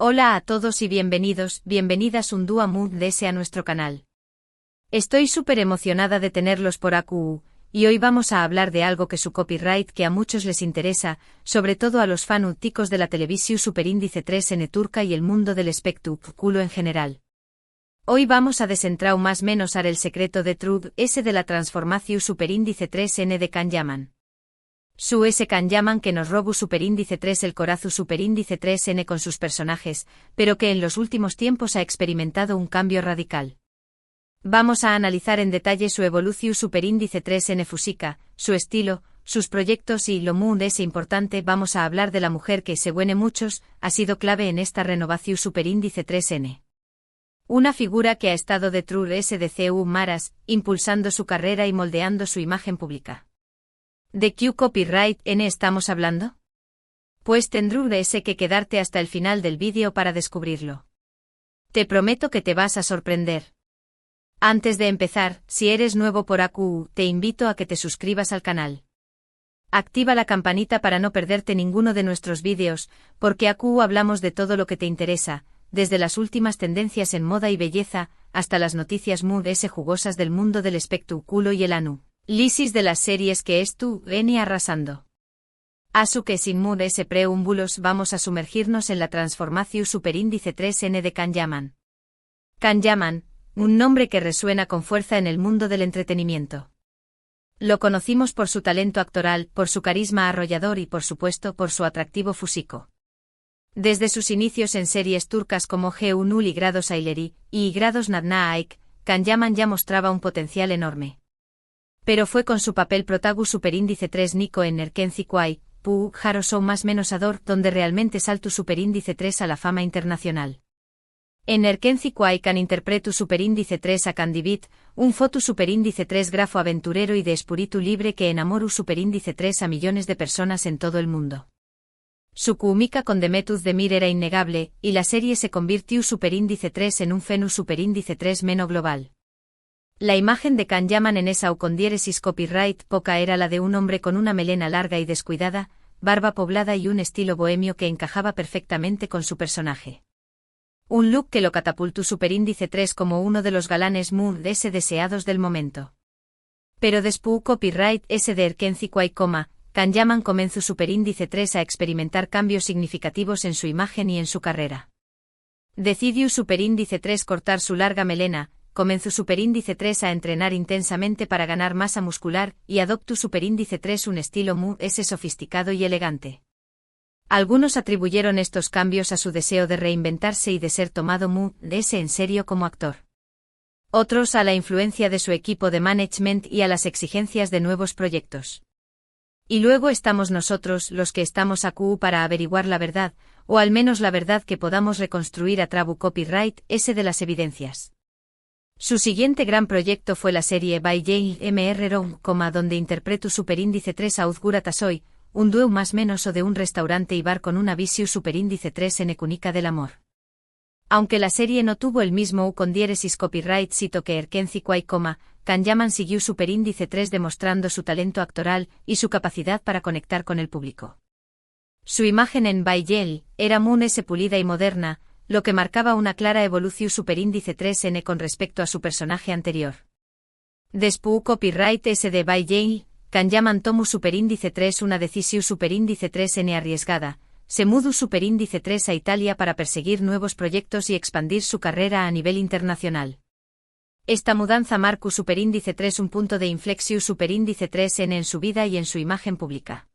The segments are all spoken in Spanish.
Hola a todos y bienvenidas un día Mood DS a nuestro canal. Estoy súper emocionada de tenerlos por AQU, y hoy vamos a hablar de algo que su copyright que a muchos les interesa, sobre todo a los fanáticos de la televisión Superíndice 3N turca y el mundo del espectáculo en general. Hoy vamos a desentrar más menos el secreto de Truth S de la transformación Superíndice 3N de Can Yaman. Su S Can Yaman que nos robó Superíndice 3 el corazu Superíndice 3N con sus personajes, pero que en los últimos tiempos ha experimentado un cambio radical. Vamos a analizar en detalle su evolución Superíndice 3N Fusica, su estilo, sus proyectos y lo muy es importante vamos a hablar de la mujer que, según muchos, ha sido clave en esta renovación Superíndice 3N. Una figura que ha estado detrás de CU Maras, impulsando su carrera y moldeando su imagen pública. ¿De qué copyright N estamos hablando? Pues tendrás que quedarte hasta el final del vídeo para descubrirlo. Te prometo que te vas a sorprender. Antes de empezar, si eres nuevo por AQU, te invito a que te suscribas al canal. Activa la campanita para no perderte ninguno de nuestros vídeos, porque AQU hablamos de todo lo que te interesa, desde las últimas tendencias en moda y belleza, hasta las noticias Mood S jugosas del mundo del espectáculo y el análisis de las series que es tu N arrasando. Asu que sin Mood S preúmbulos vamos a sumergirnos en la transformación Superíndice 3N de Can Yaman. Can Yaman, un nombre que resuena con fuerza en el mundo del entretenimiento. Lo conocimos por su talento actoral, por su carisma arrollador y por supuesto por su atractivo físico. Desde sus inicios en series turcas como G1 y Grados Aileri y Grados Nadna Aik, Can Yaman ya mostraba un potencial enorme. Pero fue con su papel protagu Superíndice 3 Nico en Erkenci Kuay, Pu Haroso más menos Ador donde realmente saltó Superíndice 3 a la fama internacional. En Erkenci Kuay Can interpretu Superíndice 3 a Candivit, un foto Superíndice 3 grafo aventurero y de espíritu libre que enamoró Superíndice 3 a millones de personas en todo el mundo. Su química con Demetuz Demir era innegable, y la serie se convirtió Superíndice 3 en un fenómeno Superíndice 3 meno global. La imagen de Can Yaman en esa con diéresis copyright poca era la de un hombre con una melena larga y descuidada, barba poblada y un estilo bohemio que encajaba perfectamente con su personaje. Un look que lo catapultó Superíndice 3 como uno de los galanes Mood S deseados del momento. Pero después copyright S de Erkenci Kuay, Can Yaman comenzó Superíndice 3 a experimentar cambios significativos en su imagen y en su carrera. Decidió Superíndice 3 cortar su larga melena, comenzó Superíndice 3 a entrenar intensamente para ganar masa muscular y adoptó Superíndice 3 un estilo Mood S sofisticado y elegante. Algunos atribuyeron estos cambios a su deseo de reinventarse y de ser tomado Mood S en serio como actor. Otros a la influencia de su equipo de management y a las exigencias de nuevos proyectos. Y luego estamos nosotros los que estamos AQU para averiguar la verdad, o al menos la verdad que podamos reconstruir a trabu copyright S de las evidencias. Su siguiente gran proyecto fue la serie By Jail Mr. Rom, donde interpretó Superíndice 3 a Uzgura Tasoy, un duo más menos o de un restaurante y bar con una visión Superíndice 3 en Ekunika del amor. Aunque la serie no tuvo el mismo U con diéresis copyright cito que Erkenci Kuay, Can Yaman siguió Superíndice 3 demostrando su talento actoral y su capacidad para conectar con el público. Su imagen en By Jail era muy pulida y moderna, lo que marcaba una clara evolución Superíndice 3N con respecto a su personaje anterior. Después copyright S de By Jail, Can Yaman tomó Superíndice 3 una decisión Superíndice 3N arriesgada, se mudó Superíndice 3 a Italia para perseguir nuevos proyectos y expandir su carrera a nivel internacional. Esta mudanza marcó Superíndice 3 un punto de inflexión Superíndice 3N en su vida y en su imagen pública.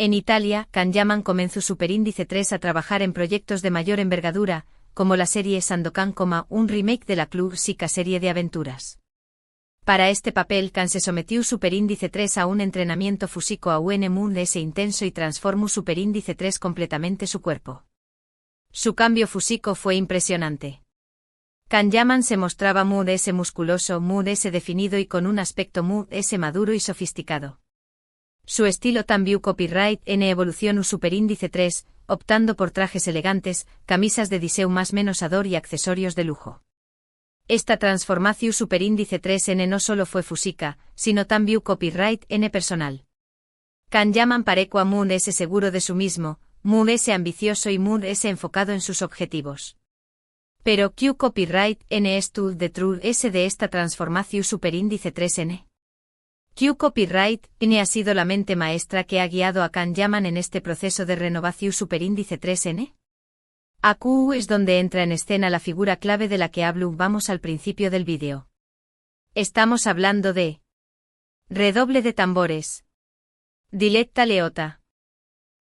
En Italia, Can Yaman comenzó Superíndice 3 a trabajar en proyectos de mayor envergadura, como la serie Sandokan, un remake de la clásica serie de aventuras. Para este papel Can se sometió Superíndice 3 a un entrenamiento físico a un Mood S intenso y transformó Superíndice 3 completamente su cuerpo. Su cambio físico fue impresionante. Can Yaman se mostraba Mood S musculoso, Mood S definido y con un aspecto Mood S maduro y sofisticado. Su estilo también copyright en evolución Superíndice 3, optando por trajes elegantes, camisas de diseu más menos ador y accesorios de lujo. Esta transformación Superíndice 3N no solo fue física, sino también copyright N personal. Can Yaman parecua Mood S seguro de su mismo, Mu es ambicioso y Mu es enfocado en sus objetivos. Pero Q copyright N es to the true S de esta transformación superíndice 3N. Q copyright N ha sido la mente maestra que ha guiado a Can Yaman en este proceso de renovación superíndice 3N. AQ es donde entra en escena la figura clave de la que hablamos al principio del vídeo. Estamos hablando de redoble de tambores. Diletta Leotta.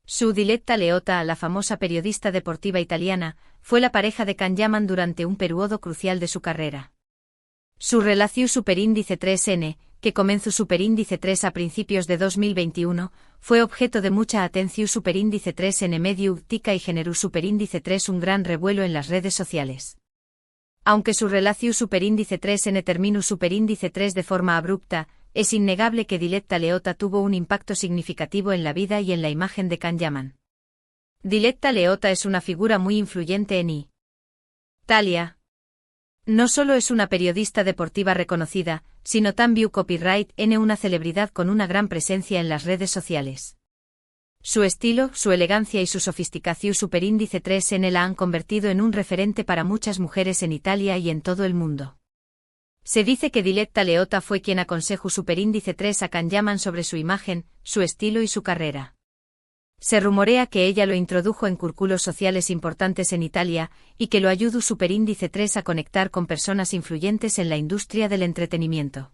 Su Diletta Leotta, la famosa periodista deportiva italiana, fue la pareja de Can Yaman durante un periodo crucial de su carrera. Su relación superíndice 3N, que comenzó superíndice 3 a principios de 2021, fue objeto de mucha atención superíndice 3N mediática y generó superíndice 3 un gran revuelo en las redes sociales. Aunque su relación superíndice 3N terminó superíndice 3 de forma abrupta, es innegable que Diletta Leotta tuvo un impacto significativo en la vida y en la imagen de Can Yaman. Diletta Leotta es una figura muy influyente en Italia. No solo es una periodista deportiva reconocida, sino también copyright N una celebridad con una gran presencia en las redes sociales. Su estilo, su elegancia y su sofisticación superíndice 3N la han convertido en un referente para muchas mujeres en Italia y en todo el mundo. Se dice que Diletta Leotta fue quien aconsejó superíndice 3 a Can Yaman sobre su imagen, su estilo y su carrera. Se rumorea que ella lo introdujo en círculos sociales importantes en Italia, y que lo ayudó superíndice 3 a conectar con personas influyentes en la industria del entretenimiento.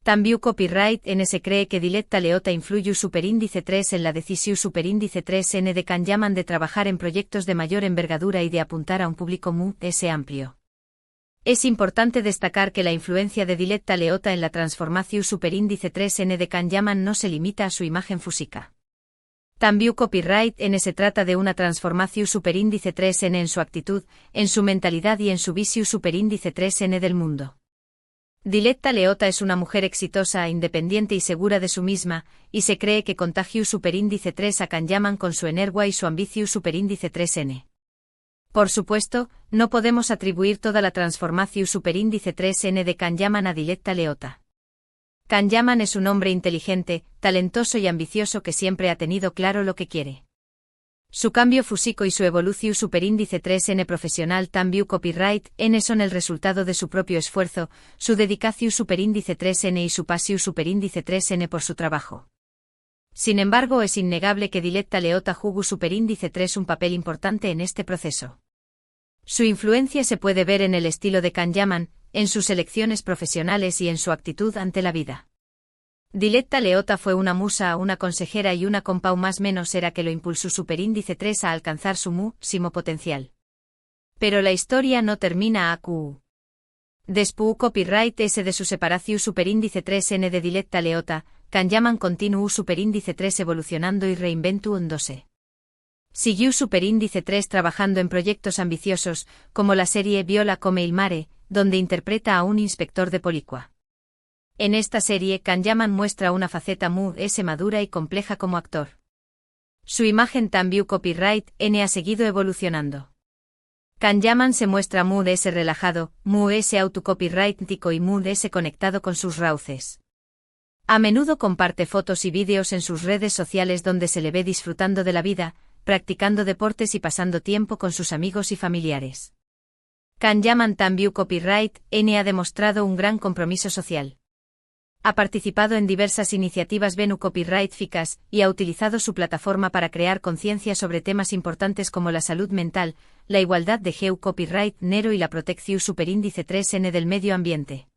También copyright N se cree que Diletta Leotta influyó superíndice 3 en la decisión superíndice 3N de Can Yaman de trabajar en proyectos de mayor envergadura y de apuntar a un público muy amplio. Es importante destacar que la influencia de Diletta Leotta en la transformación superíndice 3N de Can Yaman no se limita a su imagen física. También copyright N se trata de una transformación superíndice 3N en su actitud, en su mentalidad y en su visión superíndice 3N del mundo. Diletta Leotta es una mujer exitosa, independiente y segura de sí misma, y se cree que contagió superíndice 3 a Can Yaman con su energía y su ambición superíndice 3N. Por supuesto, no podemos atribuir toda la transformación superíndice 3N de Can Yaman a Diletta Leotta. Can Yaman es un hombre inteligente, talentoso y ambicioso que siempre ha tenido claro lo que quiere. Su cambio físico y su evolución superíndice 3N profesional también copyright N son el resultado de su propio esfuerzo, su dedicación superíndice 3N y su pasión superíndice 3N por su trabajo. Sin embargo, es innegable que Diletta Leotta jugó superíndice 3 un papel importante en este proceso. Su influencia se puede ver en el estilo de Can Yaman, en sus elecciones profesionales y en su actitud ante la vida. Diletta Leotta fue una musa, una consejera y una compau más menos era que lo impulsó superíndice 3 a alcanzar su máximo potencial. Pero la historia no termina aquí. Después copyright S de su separación superíndice 3N de Diletta Leotta, Can Yaman continuó superíndice 3 evolucionando y reinventándose. Siguió superíndice 3 trabajando en proyectos ambiciosos, como la serie Viola come il mare, donde interpreta a un inspector de policía. En esta serie Can Yaman muestra una faceta muy madura y compleja como actor. Su imagen también copyright N ha seguido evolucionando. Can Yaman se muestra muy relajado, muy autocopyrightico y muy conectado con sus raíces. A menudo comparte fotos y vídeos en sus redes sociales donde se le ve disfrutando de la vida, practicando deportes y pasando tiempo con sus amigos y familiares. Can Yaman también copyright N ha demostrado un gran compromiso social. Ha participado en diversas iniciativas copyrightficas y ha utilizado su plataforma para crear conciencia sobre temas importantes como la salud mental, la igualdad de género copyright nero y la protección superíndice 3N del medio ambiente.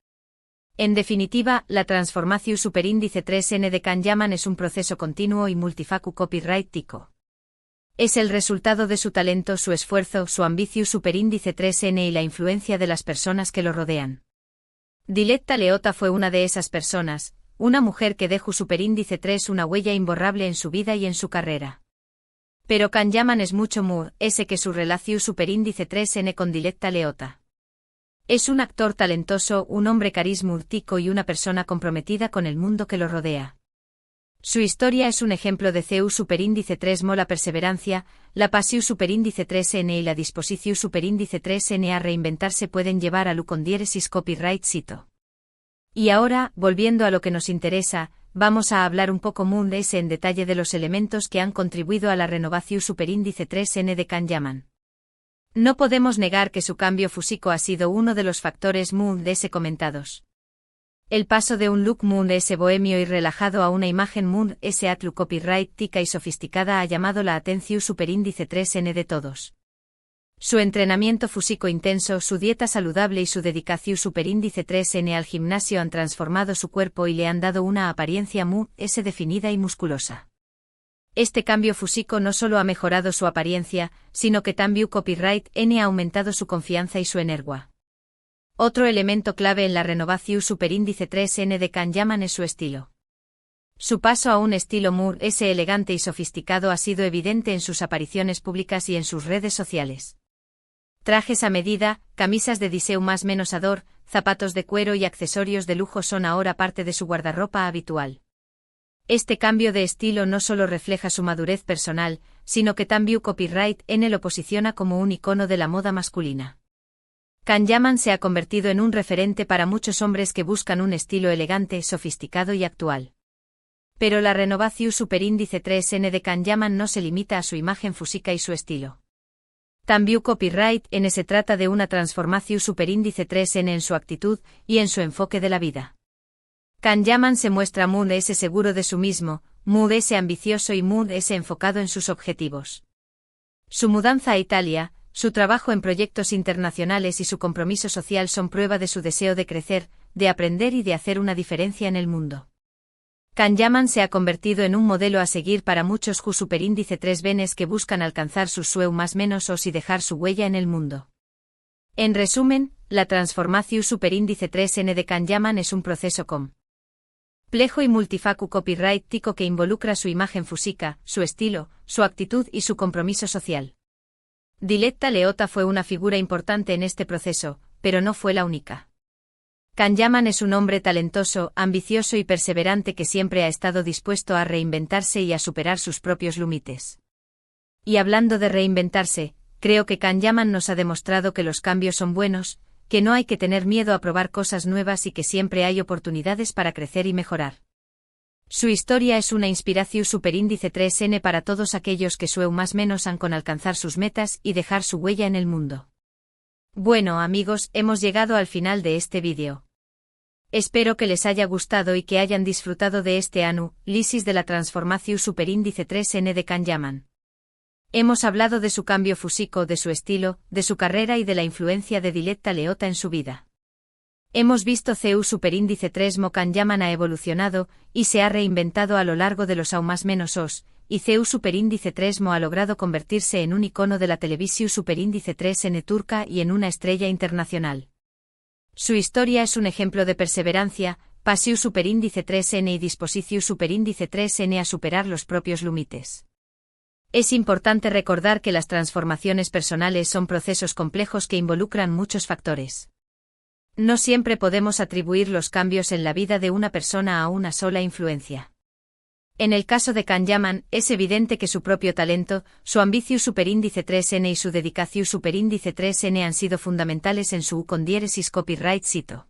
En definitiva, la transformación superíndice 3N de Can Yaman es un proceso continuo y multifacu copyrightico. Es el resultado de su talento, su esfuerzo, su ambición superíndice 3N y la influencia de las personas que lo rodean. Diletta Leotta fue una de esas personas, una mujer que dejó superíndice 3 una huella imborrable en su vida y en su carrera. Pero Can Yaman es mucho más que su relación superíndice 3N con Diletta Leotta. Es un actor talentoso, un hombre carismático y una persona comprometida con el mundo que lo rodea. Su historia es un ejemplo de CEU superíndice 3 la perseverancia, la pasión superíndice 3N y la disposición superíndice 3N a reinventarse pueden llevar a lu con diéresis copyright cito. Y ahora, volviendo a lo que nos interesa, vamos a hablar un poco Moon S en detalle de los elementos que han contribuido a la renovación superíndice 3N de Kanyaman. No podemos negar que su cambio físico ha sido uno de los factores Moon S comentados. El paso de un look Moon S bohemio y relajado a una imagen Moon S atlu copyright tica y sofisticada ha llamado la atención superíndice 3N de todos. Su entrenamiento físico intenso, su dieta saludable y su dedicación superíndice 3N al gimnasio han transformado su cuerpo y le han dado una apariencia Moon S definida y musculosa. Este cambio físico no solo ha mejorado su apariencia, sino que también copyright N ha aumentado su confianza y su energía. Otro elemento clave en la renovación superíndice 3N de Kanyaman es su estilo. Su paso a un estilo Moon S elegante y sofisticado ha sido evidente en sus apariciones públicas y en sus redes sociales. Trajes a medida, camisas de diseño más menos ador, zapatos de cuero y accesorios de lujo son ahora parte de su guardarropa habitual. Este cambio de estilo no solo refleja su madurez personal, sino que también copyright N lo posiciona como un icono de la moda masculina. Kanyaman se ha convertido en un referente para muchos hombres que buscan un estilo elegante, sofisticado y actual. Pero la renovación superíndice 3N de Kanyaman no se limita a su imagen física y su estilo. También copyright N se trata de una transformación superíndice 3N en su actitud y en su enfoque de la vida. Kanyaman se muestra Moon S seguro de sí mismo, Moon S ambicioso y Moon S enfocado en sus objetivos. Su mudanza a Italia, su trabajo en proyectos internacionales y su compromiso social son prueba de su deseo de crecer, de aprender y de hacer una diferencia en el mundo. Kanyaman se ha convertido en un modelo a seguir para muchos superíndice 3Bs que buscan alcanzar sus sueños más menos y dejar su huella en el mundo. En resumen, la transformación superíndice 3N de Kanyaman es un proceso complejo y multifacu copyright tico que involucra su imagen física, su estilo, su actitud y su compromiso social. Diletta Leotta fue una figura importante en este proceso, pero no fue la única. Kanyaman es un hombre talentoso, ambicioso y perseverante que siempre ha estado dispuesto a reinventarse y a superar sus propios límites. Y hablando de reinventarse, creo que Kanyaman nos ha demostrado que los cambios son buenos, que no hay que tener miedo a probar cosas nuevas y que siempre hay oportunidades para crecer y mejorar. Su historia es una inspiración superíndice 3N para todos aquellos que sueñan más menos han con alcanzar sus metas y dejar su huella en el mundo. Bueno amigos, hemos llegado al final de este vídeo. Espero que les haya gustado y que hayan disfrutado de este análisis de la transformación superíndice 3N de Kanyaman. Hemos hablado de su cambio físico, de su estilo, de su carrera y de la influencia de Diletta Leotta en su vida. Hemos visto CU superíndice 3Mo Kanyaman ha evolucionado y se ha reinventado a lo largo de los aún más menos os, y CU superíndice 3Mo ha logrado convertirse en un icono de la televisión superíndice 3N turca y en una estrella internacional. Su historia es un ejemplo de perseverancia, pasión superíndice 3N y disposición superíndice 3N a superar los propios límites. Es importante recordar que las transformaciones personales son procesos complejos que involucran muchos factores. No siempre podemos atribuir los cambios en la vida de una persona a una sola influencia. En el caso de Kanyaman, es evidente que su propio talento, su ambición superíndice 3N y su dedicación superíndice 3N han sido fundamentales en su con diéresis copyright cito.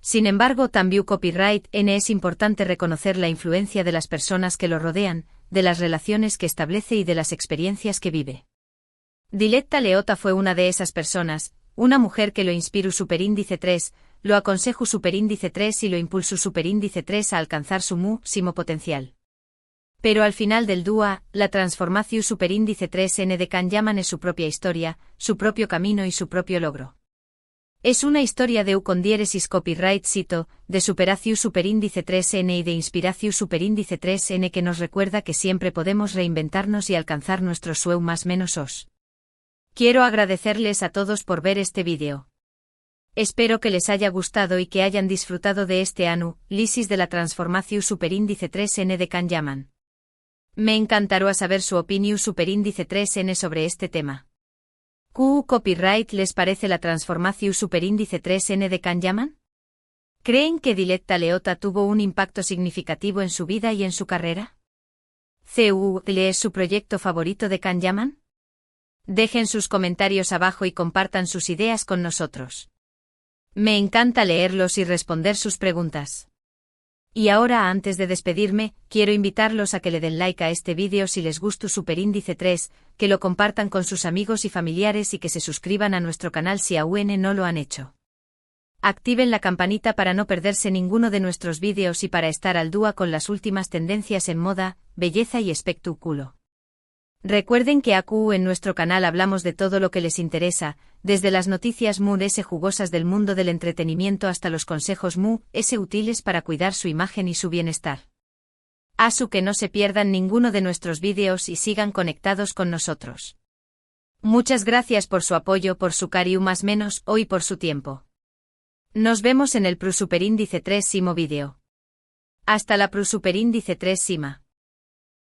Sin embargo, también copyright N es importante reconocer la influencia de las personas que lo rodean, de las relaciones que establece y de las experiencias que vive. Diletta Leotta fue una de esas personas, una mujer que lo inspiró superíndice 3, lo aconsejó superíndice 3 y lo impulsó superíndice 3 a alcanzar su máximo potencial. Pero al final del día, la transformación superíndice 3N de Kanyaman es su propia historia, su propio camino y su propio logro. Es una historia de con diéresis copyright cito, de superación superíndice 3N y de inspiración superíndice 3N que nos recuerda que siempre podemos reinventarnos y alcanzar nuestros sueños más menos os. Quiero agradecerles a todos por ver este vídeo. Espero que les haya gustado y que hayan disfrutado de este análisis de la transformación superíndice 3N de Kanyaman. Me encantará saber su opinión superíndice 3N sobre este tema. ¿Qué copyright les parece la transformación superíndice 3N de Kanyaman? ¿Creen que Diletta Leotta tuvo un impacto significativo en su vida y en su carrera? ¿CU es su proyecto favorito de Kanyaman? Dejen sus comentarios abajo y compartan sus ideas con nosotros. Me encanta leerlos y responder sus preguntas. Y ahora antes de despedirme, quiero invitarlos a que le den like a este vídeo si les gustó Superíndice 3, que lo compartan con sus amigos y familiares y que se suscriban a nuestro canal si aún no lo han hecho. Activen la campanita para no perderse ninguno de nuestros vídeos y para estar al día con las últimas tendencias en moda, belleza y espectáculo. Recuerden que aquí en nuestro canal hablamos de todo lo que les interesa, desde las noticias muy jugosas del mundo del entretenimiento hasta los consejos muy útiles para cuidar su imagen y su bienestar. Así que no se pierdan ninguno de nuestros vídeos y sigan conectados con nosotros. Muchas gracias por su apoyo, por su cariño más menos hoy por su tiempo. Nos vemos en el Superíndice 3 vídeo. Hasta la Superíndice 3.